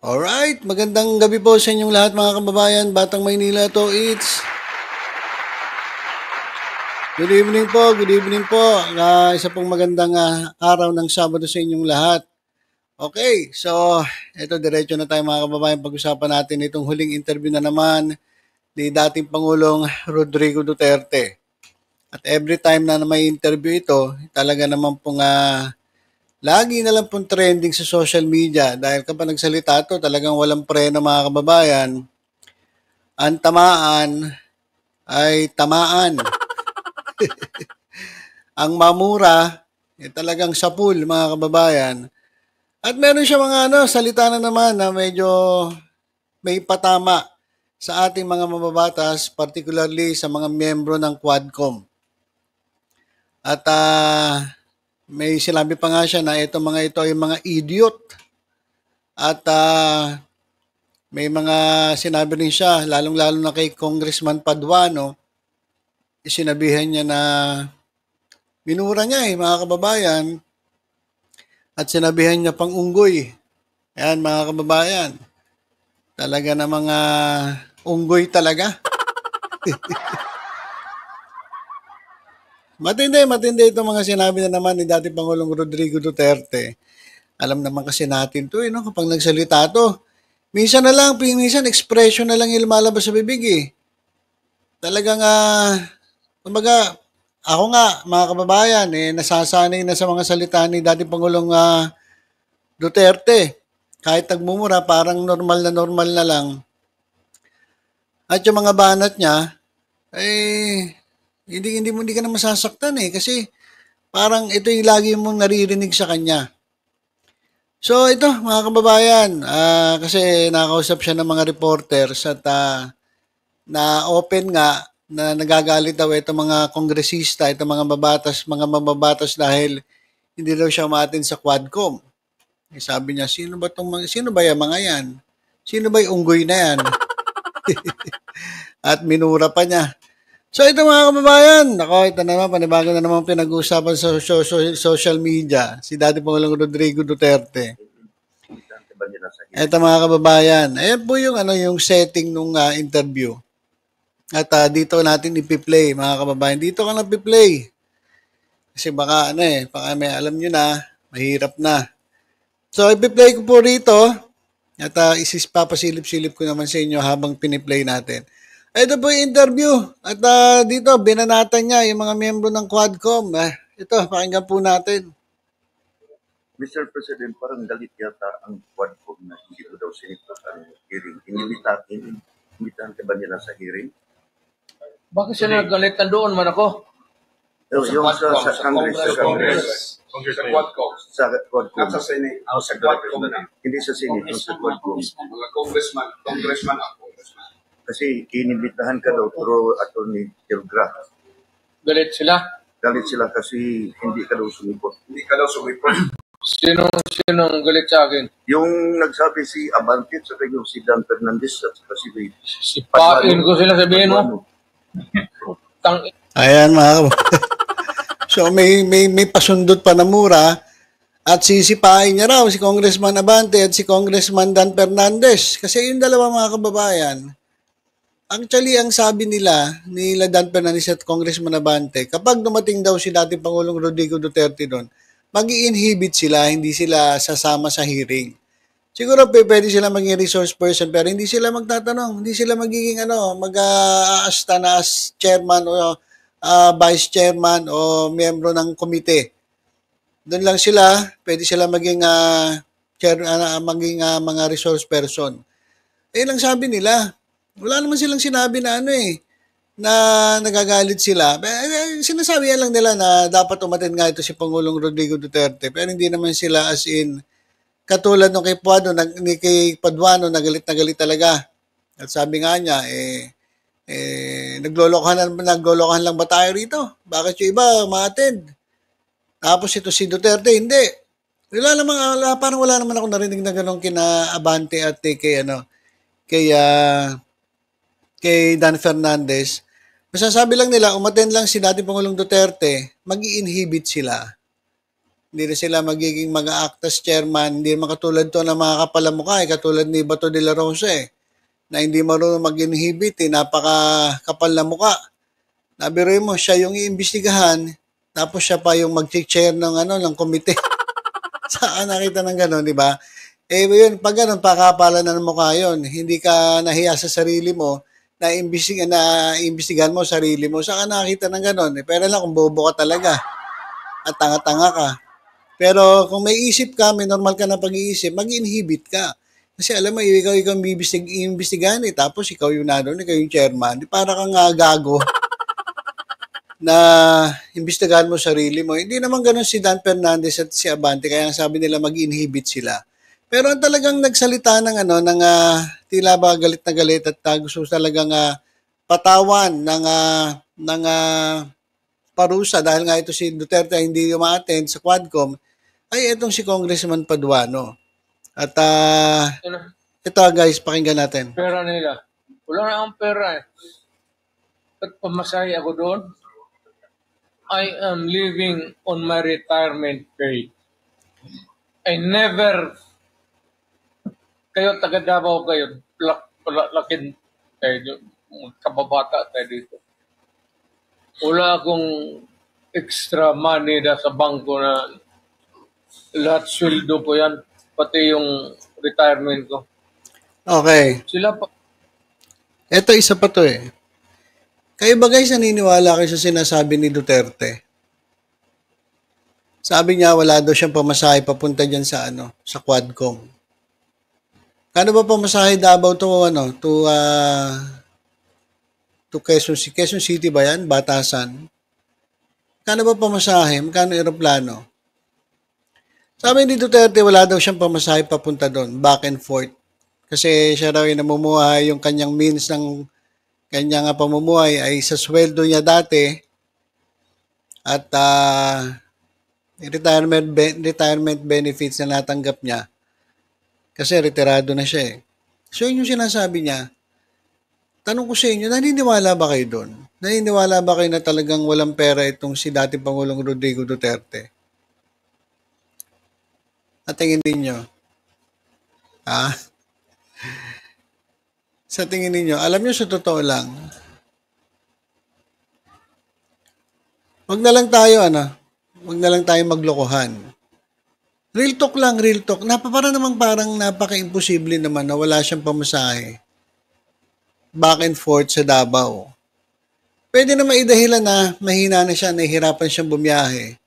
Alright, magandang gabi po sa inyong lahat mga kababayan. Batang Maynila to, it's good evening po, good evening po. Isa pong magandang araw ng Sabado sa inyong lahat. Okay, so ito diretso na tayo mga kababayan. Pag-usapan natin itong huling interview na naman ni dating Pangulong Rodrigo Duterte. At every time na may interview ito, talaga naman pong lagi na lang pong trending sa social media dahil kapag nagsalita ito, talagang walang preno mga kababayan. Ang tamaan ay tamaan. Ang mamura, talagang sapul mga kababayan. At meron siya mga salita na naman na medyo may patama sa ating mga mababatas, particularly sa mga miyembro ng Quadcom. At may sinabi pa nga siya na mga ito ay mga idiot. At may mga sinabi rin siya, lalong-lalo na kay Congressman Paduano, sinabihan niya na minura niya mga kababayan, at sinabihan niya pang unggoy. Ayan mga kababayan, talaga na mga unggoy talaga. Matindi itong mga sinabi na naman ni dating Pangulong Rodrigo Duterte. Alam naman kasi natin to, no? Kapag nagsalita to, minsan expression na lang yung lumalabas sa bibig Talagang, kumbaga, ako nga, mga kababayan, nasasanay na sa mga salita ni dating Pangulong Duterte. Kahit nagmumura, parang normal na lang. At yung mga banat niya, hindi ka na masasaktan kasi parang ito yung lagi mong naririnig sa kanya. So ito mga kababayan, kasi nakausap siya ng mga reporters at na open nga na nagagalit daw itong mga kongresista, itong mga mababatas dahil hindi daw siya umatin sa Quadcom. Sabi niya, sino ba yung mga yan? Sino ba yung unggoy na yan? At minura pa niya. So ito mga kababayan, ito naman, panibago na naman pinag-uusapan sa social media, si dating Pangulong Rodrigo Duterte. Ito mga kababayan, ayan po yung, yung setting nung interview. At dito natin ipi-play mga kababayan, dito ka na ipi-play. Kasi baka baka may alam nyo na, mahirap na. So ipi-play ko po rito, at papasilip-silip ko naman sa inyo habang piniplay natin. Ito po yung interview. At dito, binanatan niya yung mga miyembro ng Quadcom. Ito, pakinggan po natin. Mr. President, parang galit yata ang Quadcom na hindi ko daw sinipot ang hearing. Inimbitahan ka ba nila sa hearing? Bakit siya nagalit? Nandoon man ako. Yung sa Congress. Sa Quadcom. Sa Quadcom. Not sa Senate. Sa Quadcom na. Hindi sa Senate, yung sa Quadcom. Mga congressman ako. Kasi inimbitahan ka daw through Attorney Gilgra. Galit sila? Galit sila kasi hindi ka daw sumipot. Hindi ka daw sumipot. Sinong galit sa akin? Yung nagsabi si Abante at saka yung si Dan Fernandez at saka si Ray. Sipain ko sila, sabihin mo. Ayan mga So may pasundot pa na mura at sisipain niya raw si Congressman Abante at si Congressman Dan Fernandez. Kasi yung dalawa mga kababayan, actually ang sabi nila Dan Fernandez at Congressman Abante, kapag dumating daw si dating Pangulong Rodrigo Duterte doon, mag-i-inhibit sila, hindi sila sasama sa hearing. Siguro pwede sila maging resource person pero hindi sila magtatanong, hindi sila magiging mag-aasta na as chairman o vice chairman o miyembro ng komite. Doon lang sila, pwede sila maging mga resource person. Lang sabi nila. Wala naman silang sinabi na na nagagalit sila. Sinasabi lang nila na dapat umattend nga ito si Pangulong Rodrigo Duterte pero hindi naman sila as in katulad nung kay Paduano, nagalit talaga. At sabi nga niya, naglolokohan lang ba tayo rito? Bakit yung iba ma-attend? Tapos ito si Duterte, hindi. Parang wala naman ako narinig na ganun kina Abante at kay Dan Fernandez. Masasabi lang nila, umattend lang si dating Pangulong Duterte, mag-i-inhibit sila. Hindi na sila magiging mag-act as chairman. Hindi naman katulad to ng mga kapalamukha, katulad ni Bato de la Rosa na hindi marunong mag-inhibit, napaka-kapal na mukha. Nabiruin mo, siya yung iimbestigahan, tapos siya pa yung mag-chair ng komite. Saan nakita ng gano'n, di ba? Yun, pag gano'n, pakapalan na ng mukha yun. Hindi ka nahiya sa sarili mo, na imbestigahan mo sarili mo. Saan nakita ng gano'n? Pero lang kung bobo ka talaga at tanga-tanga ka. Pero kung may isip ka, may normal ka na pag-iisip, mag-inhibit ka. Kasi alam mo, ikaw iimbestigahan tapos ikaw yung ikaw yung chairman. Para kang gago na imbestigahan mo sarili mo. Hindi naman ganun si Dan Fernandez at si Abante, kaya sabi nila mag-inhibit sila. Pero ang talagang nagsalita ng tila ba galit na galit at gusto talagang patawan ng parusa dahil nga ito si Duterte hindi umaattend sa Quadcom ay itong si Congressman Paduano. At ito guys, pakinggan natin. Pera nila. Wala na akong pera eh. At pamasahe ako doon. I am living on my retirement pay. I never, kayo taga Davao kayo, lakin kayo, kababata tayo dito. Wala akong extra money sa bangko na lahat sweldo ko yan, pati yung retirement ko. Okay. Sila pa, Ito isa pa to eh. Kayo ba guys naniniwala kayo sa sinasabi ni Duterte? Sabi niya wala daw siyang pamasahe papunta diyan sa Quadcom. Kano ba pamasahe Davao to Quezon City ba yan? Batasan. Kano ba pamasahe? Magkano eroplano? Sabi ni Duterte wala daw siyang pamasahe papunta doon, back and forth. Kasi siya raw yung namumuhay, yung kanyang means ng kanyang pamumuhay ay sa sweldo niya dati at retirement benefits na natanggap niya kasi retirado na siya eh. So yun yung sinasabi niya. Tanong ko sa inyo, naniniwala ba kayo doon? Naniniwala ba kayo na talagang walang pera itong si dating Pangulong Rodrigo Duterte? At tingin ninyo? Sa tingin ninyo, alam nyo sa totoo lang, wag na lang tayo maglokohan. Real talk lang, real talk. Parang napaka-imposible naman na wala siyang pamasahe. Back and forth sa Davao. Pwede na maidahilan na mahina na siya, nahihirapan siyang bumiyahe.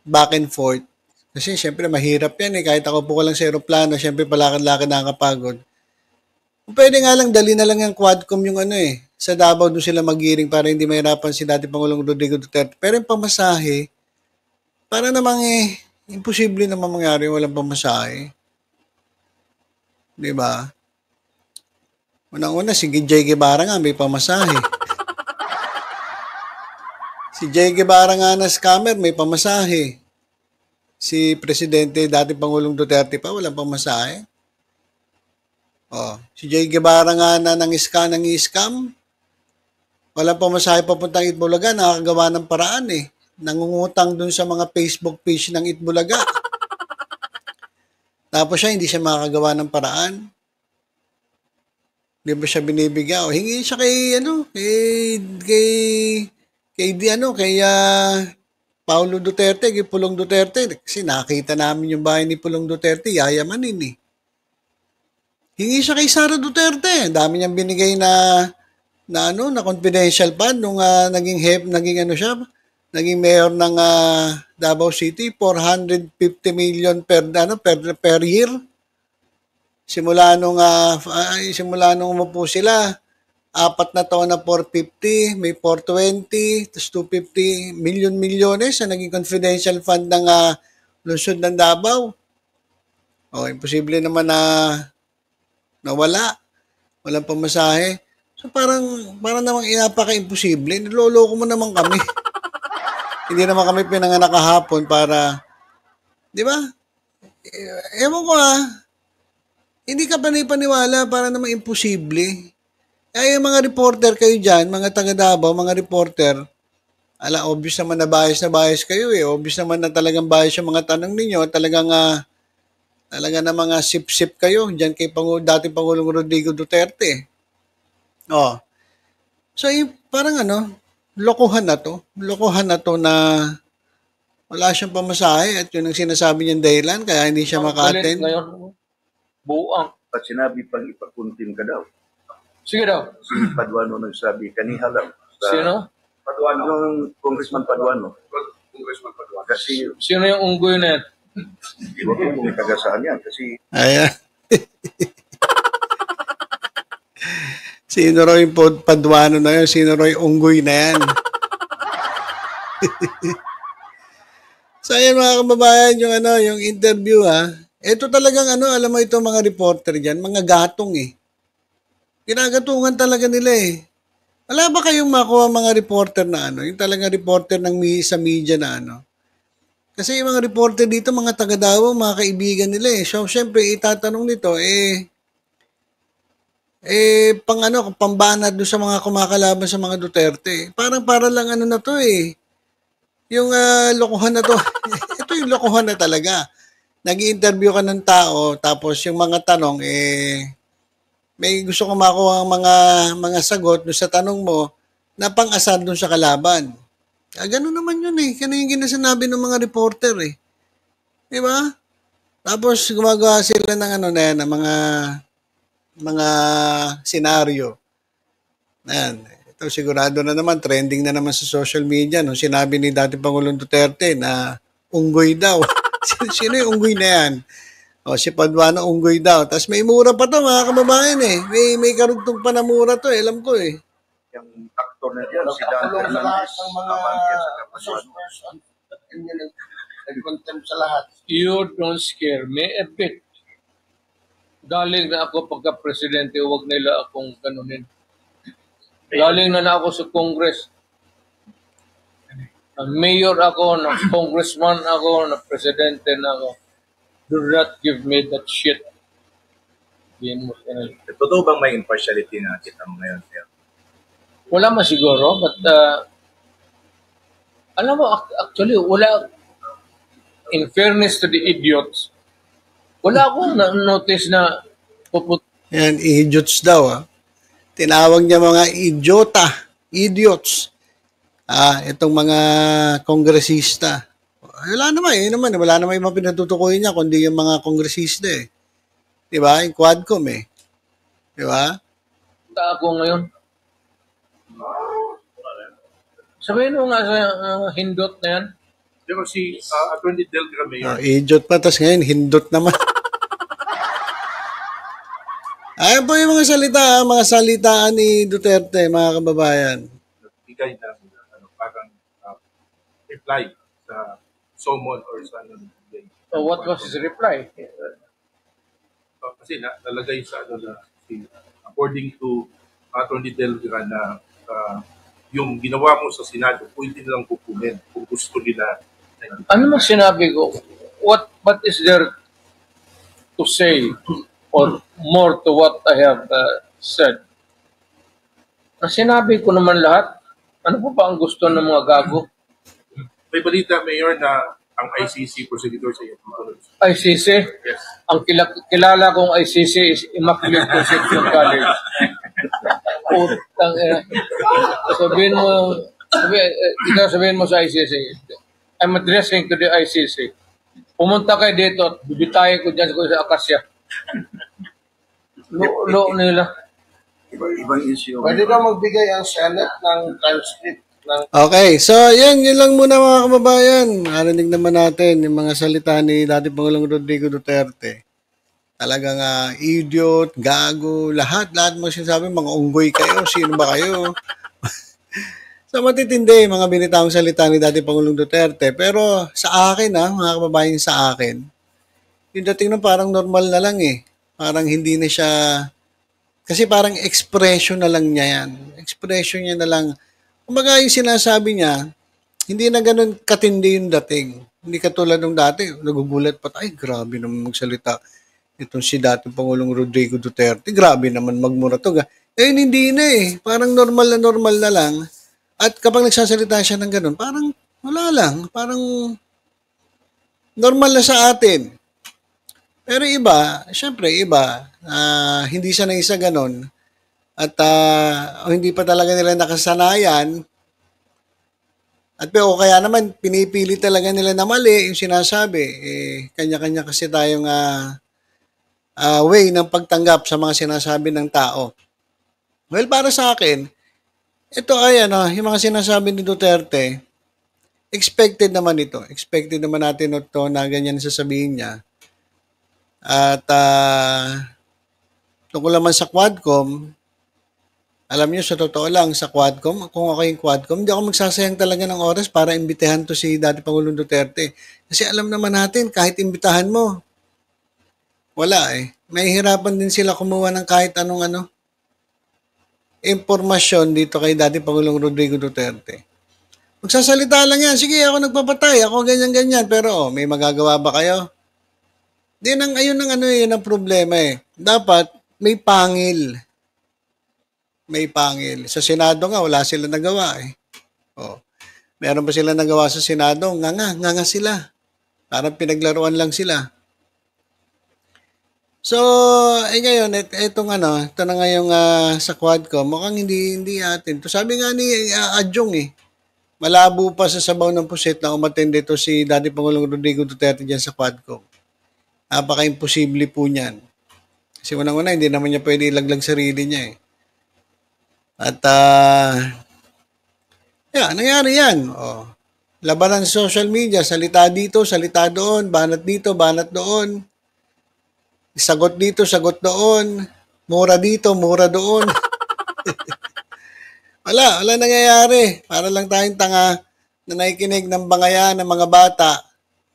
Back and forth. Kasi syempre mahirap yan eh. Kahit ako po ko lang sa aeroplano, syempre palakad-lakad nakakapagod. Pwede nga lang, dali na lang yung Quadcom yung sa Davao doon sila mag-hearing para hindi mahirapan si dating Pangulong Rodrigo Duterte. Pero yung pamasahe, para namang imposible naman mangyari yung walang pamasahe. Di ba? Unang-una, si J. Guevara nga may pamasahe. Si J. Guevara nga na scammer, may pamasahe. Si Presidente, dating Pangulong Duterte pa, walang pamasahe. Si J. Guevara nga na nang-scam, walang pamasahe papuntang Itbulaga, nakakagawa ng paraan eh. Nangungutang dun sa mga Facebook page ng Itbulaga. Tapos hindi siya makakagawa ng paraan. Hindi ba siya binibigyan? Hingi siya kay Paulo Duterte, kay Pulong Duterte. Kasi nakita namin yung bahay ni Pulong Duterte, yayamanin eh. Hingi siya kay Sara Duterte. Ang dami niyang binigay na confidential fund nung naging mayor ng Davao City, 450 million per year. Simula nung umupo sila, 4 na taon na 450, may 420, tapos 250 milyones na naging confidential fund ng lungsod ng Davao. Imposible naman na walang pamasahe. So parang namang inapaka-imposible. Niloloko mo naman kami. Hindi naman kami pinanganak kahapon para, di ba? Ewan ko hindi ka panipaniwala para namang imposible. Yung mga reporter kayo dyan, mga taga Davao, mga reporter, obvious naman na bias kayo eh. Obvious naman na talagang bias yung mga tanong ninyo. Talaga na mga sip-sip kayo dyan kay dating Pangulong Rodrigo Duterte. Oh. So, parang lokohan na to. Lokohan na to na wala siyang pamasahe at yun ang sinasabi niyang dahilan kaya hindi siya Ang galit maka-attend. ngayon. Buang. At sinabi pang ipakuntim ka daw. Sige daw. Si Paduano nagsabi, kaniha lang. Sino? Paduano. Yung Congressman Paduano. Congressman Paduano. Kasi, Sino yung unggoy na yan? di ba kung may kagasaan yan? Kasi, Ayan. Sino raw yung Paduano na yun? Sino raw yung unggoy na yan? So, ayan mga kababayan, yung interview Ito talagang alam mo ito mga reporter dyan, mga gatong eh. Ginagatungan talaga nila eh. Wala ba kayong makuha mga reporter na yung talagang reporter sa media na Kasi yung mga reporter dito, mga taga-Davao, mga kaibigan nila eh. So, syempre, itatanong nito, pambanat doon sa mga kumakalaban sa mga Duterte. Para lang na to eh. Yung lokohan na to. Ito yung lokohan na talaga. Nag-i-interview ka ng tao, tapos yung mga tanong, may gusto kong makuha ang mga sagot doon sa tanong mo na pang-asar doon sa kalaban. Ganun naman yun eh. Ganun yung ginasanabi ng mga reporter eh. Di ba? Tapos gumagawa sila ng ng mga senaryo. Ayan. Ito sigurado na naman, trending na naman sa social media nung sinabi ni dating Pangulong Duterte na unggoy daw. Sino yung unggoy na yan? O, si Paduano unggoy daw. Tapos may mura pa to mga kababayan eh. May karugtong pa na mura to eh. Alam ko eh. yung aktor na yan, si Dan Fernandez, Amantia sa Paduano. Nag-contempt sa lahat. You don't scare me a bit. Galing na ako pagka-presidente, huwag nila akong ganunin. Galing na ako sa Congress. Mayor ako, na congressman ako, na presidente na ako. Do not give me that shit. Yan mo sa Totoo bang may impartiality na kita mo ngayon, sir? Wala man siguro, but alam mo, actually, wala, in fairness to the idiots, wala akong notice na Yan, idiots daw Tinawag niya mga idiots. Itong mga kongresista. Wala naman, wala naman yung mga pinatutukoy niya kundi yung mga kongresista eh. Di ba? Yung Quadcom eh. Di ba? ako ngayon. Sabihin mo nga sa hindot na yan. Pero si Attorney Delgra Mayor, Idiot pa, tas ngayon, hindot naman. Ayan po yung mga salitaan ni Duterte, mga kababayan. nagbigay ng parang reply sa SOMON or sa So what was his reply? kasi nalagay sa na according to Attorney Delgra na yung ginawa mo sa Senado, pwede nilang kukunin kung gusto nila. Ano mas sinabi ko? What is there to say or more to what I have said? Na sinabi ko naman lahat. Ano po ba ang gusto ng mga gago? May balita, Mayor, na ang ICC prosecutor sa iyo. ICC? Yes. Ang kilala kong ICC is Immaculate Conception College. Utang sabihin mo sa ICC, I'm addressing to the ICC. Pumunta kayo dito at bibitayin ko dyan sa Akasya. Lo nila. Ibang issue. Pwede daw magbigay ang Senate ng transcript ng Okay, so yun lang muna mga kababayan. Narinig naman natin yung mga salita ni dating Pangulong Rodrigo Duterte. Talagang idiot, gago, lahat mo sinasabi, mga unggoy kayo, sino ba kayo? So matitindi mga binitawang salita ni dating Pangulong Duterte. Pero sa akin mga kababayan, sa akin, yung dating na parang normal na lang eh. Parang hindi na siya, kasi parang expression na lang niya yan. Expression niya na lang. Kumbaga yung sinasabi niya, hindi na ganun katindi yung dating. Hindi katulad ng dati, nagugulat pa, ay grabe naman magsalita. Itong si dating Pangulong Rodrigo Duterte, grabe naman magmura to. Hindi na eh. Parang normal na lang. At kapag nagsasalita siya ng ganun, parang wala lang, parang normal na sa atin. Pero iba, syempre iba, hindi siya nang isa ganun at hindi pa talaga nila nakasanayan at pero kaya naman pinipili talaga nila na mali yung sinasabi. Kanya-kanya kasi tayong way ng pagtanggap sa mga sinasabi ng tao. Well, para sa akin, ito ay yung mga sinasabi ni Duterte, expected naman ito. Expected naman natin ito na ganyan sasabihin niya. At tungkol naman sa Quadcom, alam niyo sa totoo lang sa Quadcom, kung ako yung Quadcom, hindi ako magsasayang talaga ng oras para imbitahan to si dati Pangulong Duterte. Kasi alam naman natin, kahit imbitahan mo, wala eh. May hirapan din sila kumuha ng kahit anong impormasyon dito kay dati Pangulong Rodrigo Duterte. Magsasalita lang yan, sige ako nagpapatay, ako ganyan-ganyan, pero may magagawa ba kayo? Ayun ang problema eh. Dapat may pangil. May pangil. Sa Senado nga, wala sila nagawa eh. Meron pa sila nagawa sa Senado, nganga sila. Parang pinaglaruan lang sila. So, ngayon, ito na ngayong sa Quadcom, mukhang hindi atin. To sabi nga ni Adjong malabo pa sa sabaw ng pusit na umattend dito si dati Pangulong Rodrigo Duterte dyan sa Quadcom. Napaka-imposible po niyan. Kasi unang-una, hindi naman niya pwede ilaglag sarili niya eh. At, nangyari yan. Labanan sa social media, salita dito, salita doon, banat dito, banat doon. Sagot dito, sagot doon. Mura dito, mura doon. wala nangyayari. Para lang tayong tanga na nakikinig ng bangayan ng mga bata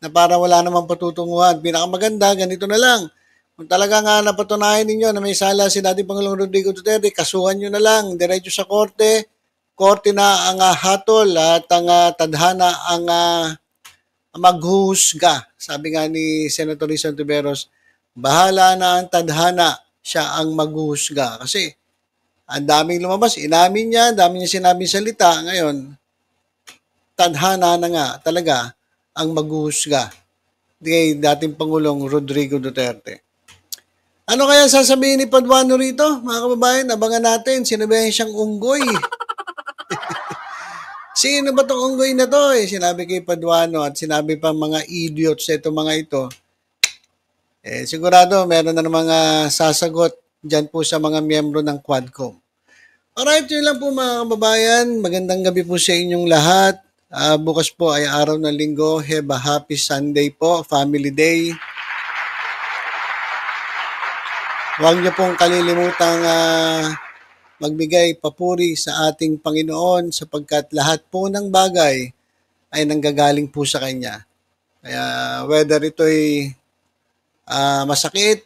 na parang wala namang patutunguhan. Pinakamaganda, ganito na lang. Kung talaga nga napatunayan ninyo na may sala si dating Pangulong Rodrigo Duterte, kasuhan nyo na lang, diretso sa korte. Korte na ang hatol at ang tadhana ang maghuhusga. Sabi nga ni Senator Risa Ontiveros, bahala na ang tadhana, siya ang maghuhusga. Kasi ang daming lumabas, inamin niya, daming niya sinabing salita. Ngayon, tadhana na nga talaga ang maghuhusga kay dating Pangulong Rodrigo Duterte. Ano kaya sasabihin ni Paduano rito? Mga kababayan, abangan natin. Sinabihan siyang unggoy. Sino ba itong unggoy na to? Sinabi kay Paduano at sinabi pa mga idiots ito mga ito. Sigurado meron na mga sasagot dyan po sa mga miyembro ng Quadcom. Alright, yun lang po mga kababayan. Magandang gabi po sa inyong lahat. Bukas po ay araw ng linggo. Have a happy Sunday po, Family Day. Huwag niyo pong kalilimutang magbigay papuri sa ating Panginoon sapagkat lahat po ng bagay ay nanggagaling po sa Kanya. Kaya whether ito'y masakit,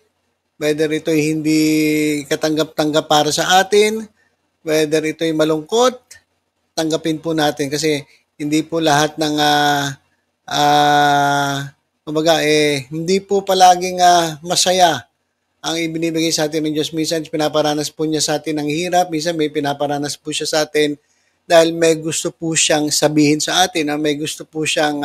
whether ito'y hindi katanggap-tanggap para sa atin, whether ito'y malungkot, tanggapin po natin kasi hindi po lahat ng hindi po palaging masaya ang ibinibigay sa atin ng Diyos. Minsan pinaparanas po niya sa atin ng hirap, minsan may pinaparanas po siya sa atin dahil may gusto po siyang sabihin sa atin, may gusto po siyang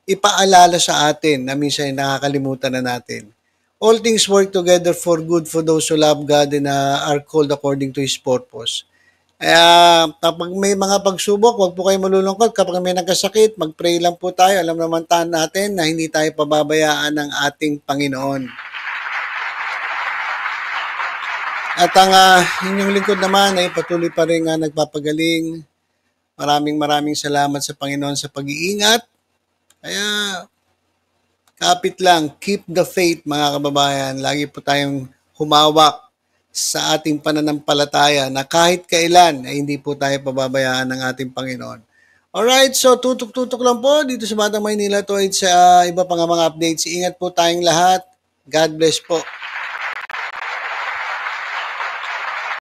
ipaalala sa atin na minsan nakakalimutan na natin. All things work together for good for those who love God and are called according to His purpose. Kaya kapag may mga pagsubok, huwag po kayo malulungkot. Kapag may nagkasakit, mag-pray lang po tayo. Alam naman natin na hindi tayo pababayaan ng ating Panginoon. At ang inyong lingkod naman ay patuloy pa rin nagpapagaling. Maraming salamat sa Panginoon sa pag-iingat. Kaya kapit lang, keep the faith mga kababayan. Lagi po tayong humawak sa ating pananampalataya na kahit kailan ay hindi po tayo pababayaan ng ating Panginoon. Alright, so tutok-tutok lang po dito sa Batang Maynila to sa iba pang mga updates. Ingat po tayong lahat. God bless po.